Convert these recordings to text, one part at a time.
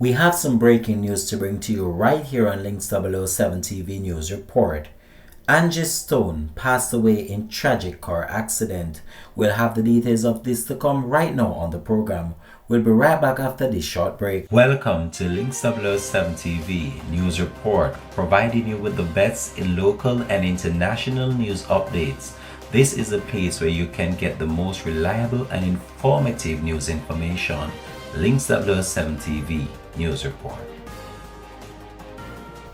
We have some breaking news to bring to you right here on Links 007 TV News Report. Angie Stone passed away in tragic car accident. We'll have the details of this to come right now on the program. We'll be right back after this short break. Welcome to Links 007 TV News Report, providing you with the best in local and international news updates. This is a place where you can get the most reliable and informative news information. Links 007 TV News Report.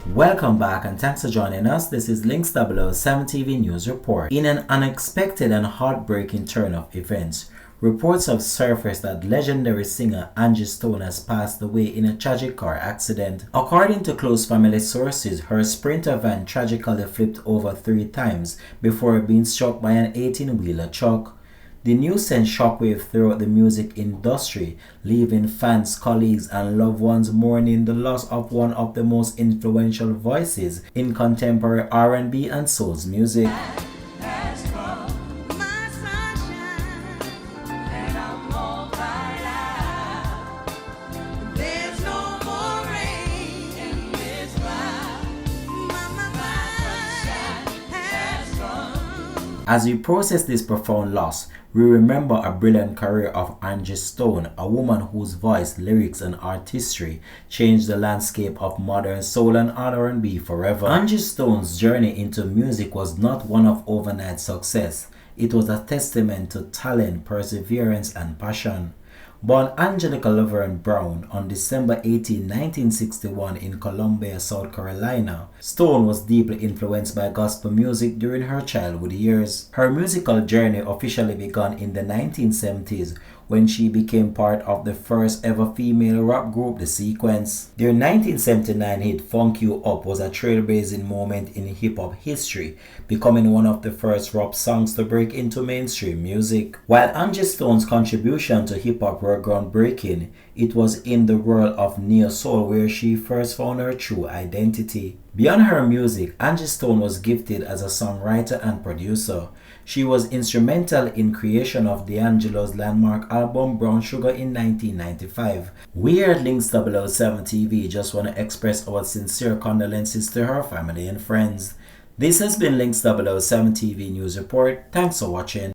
Welcome back and thanks for joining us. This is Links 007 TV News Report. In an unexpected and heartbreaking turn of events, reports have surfaced that legendary singer Angie Stone has passed away in a tragic car accident. According to close family sources, her Sprinter van tragically flipped over 3 times before being struck by an 18-wheeler truck. The news sent shockwave throughout the music industry, leaving fans, colleagues, and loved ones mourning the loss of one of the most influential voices in contemporary R&B and soul music. As we process this profound loss, we remember a brilliant career of Angie Stone, a woman whose voice, lyrics, and artistry changed the landscape of modern soul and R&B forever. Angie Stone's journey into music was not one of overnight success. It was a testament to talent, perseverance, and passion. Born Angelica Laverne Brown on December 18, 1961 in Columbia, South Carolina, Stone was deeply influenced by gospel music during her childhood years. Her musical journey officially began in the 1970s when she became part of the first ever female rock group, The Sequence. Their 1979 hit Funk You Up was a trailblazing moment in hip-hop history, becoming one of the first rock songs to break into mainstream music. While Angie Stone's contribution to hip-hop were groundbreaking, it was in the world of neo-soul where she first found her true identity. Beyond her music, Angie Stone was gifted as a songwriter and producer. She was instrumental in creation of D'Angelo's landmark album Brown Sugar in 1995. We here at Links 007 TV just want to express our sincere condolences to her family and friends. This has been Links 007 TV News Report. Thanks for watching.